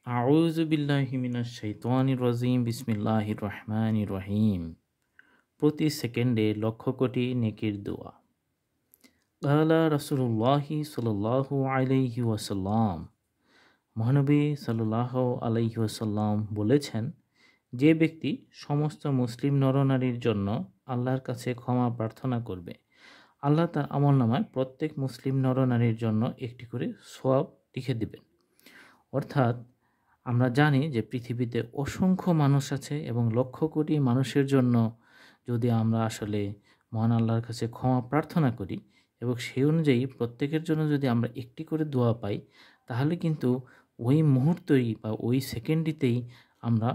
আউযু বিল্লাহি মিনাশ শাইতানির রাজিম বিসমিল্লাহির রহমানির রহিম। প্রতি সেকেন্ডে লক্ষ কোটি নেকির দোয়া। কালা রাসূলুল্লাহি সাল্লাল্লাহু আলাইহি ওয়াসাল্লাম, মহানবী সাল্লাল্লাহু আলাইহি ওয়াসাল্লাম বলেছেন, যে ব্যক্তি সমস্ত মুসলিম নরনারীর জন্য আল্লাহর কাছে ক্ষমা প্রার্থনা করবে, আল্লাহ তার আমলনামায় প্রত্যেক মুসলিম নরনারীর জন্য একটি করে সওয়াব লিখে দিবেন। অর্থাৎ আমরা জানি যে পৃথিবীতে অসংখ্য মানুষ আছে এবং লক্ষ কোটি মানুষের জন্য যদি আমরা আসলে মহান আল্লাহর কাছে ক্ষমা প্রার্থনা করি এবং সেই অনুযায়ী প্রত্যেকের জন্য যদি আমরা একটি করে দোয়া পাই, তাহলে কিন্তু ওই মুহূর্তেই বা ওই সেকেন্ডটিতেই আমরা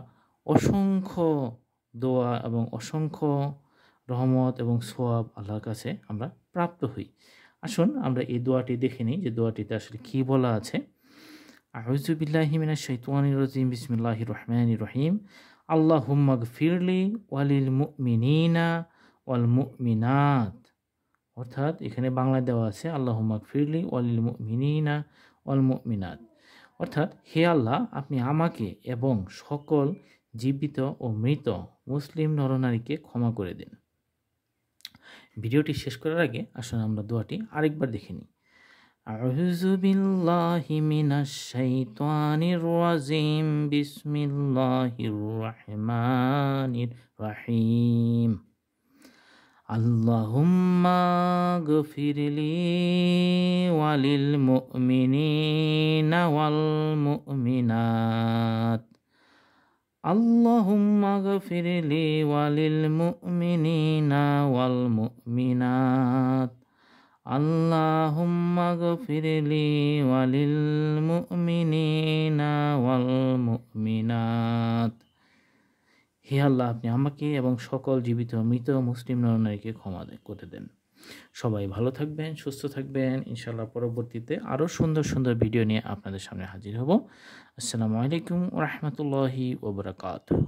অসংখ্য দোয়া এবং অসংখ্য রহমত এবং সোয়াব আল্লাহর কাছে আমরা প্রাপ্ত হই। আসুন আমরা এই দোয়াটি দেখে নিই যে দোয়াটিতে আসলে কী বলা আছে। আউযু বিল্লাহি মিনাশ শাইতানির রাজিম বিসমিল্লাহির রহমানির রহিম। আল্লাহুম্মা গফিরলি ওয়ালিল মুমিনিনা ওয়াল মুমিনাত। অর্থাৎ এখানে বাংলায় দেওয়া আছে আল্লাহুম্মা গফিরলি ওয়ালিল মুমিনিনা ওয়াল মুমিনাত। অর্থাৎ হে আল্লাহ, আপনি আমাকে এবং সকল জীবিত ও মৃত মুসলিম নরনারীকে ক্ষমা করে দিন। ভিডিওটি শেষ করার আগে আসুন আমরা দোয়াটি আরেকবার দেখে নিই। আউযু বিল্লাহি মিনাশ শাইতানির রাজিম বিসমিল্লাহির রহমানির রহিম। আল্লাহুম্মা গফিরলি ওয়ালিল মুমিনিনা ওয়াল মুমিনাত। আল্লাহুম্মা গফিরলি ওয়ালিল মুমিনিনা ওয়াল মুমিনাত। আল্লাহুম্মা গফিরলি ওয়ালিল মুমিনিনা ওয়াল মুমিনাত। হে আল্লাহ, আপনি আমাকে এবং সকল জীবিত মৃত মুসলিম নরনারীকে ক্ষমা করে দেন। সবাই ভালো থাকবেন, সুস্থ থাকবেন। ইনশাআল্লাহ পরবর্তীতে আরও সুন্দর সুন্দর ভিডিও নিয়ে আপনাদের সামনে হাজির হব। আসসালামু আলাইকুম ওয়া রাহমাতুল্লাহি ওয়া বারাকাতুহু।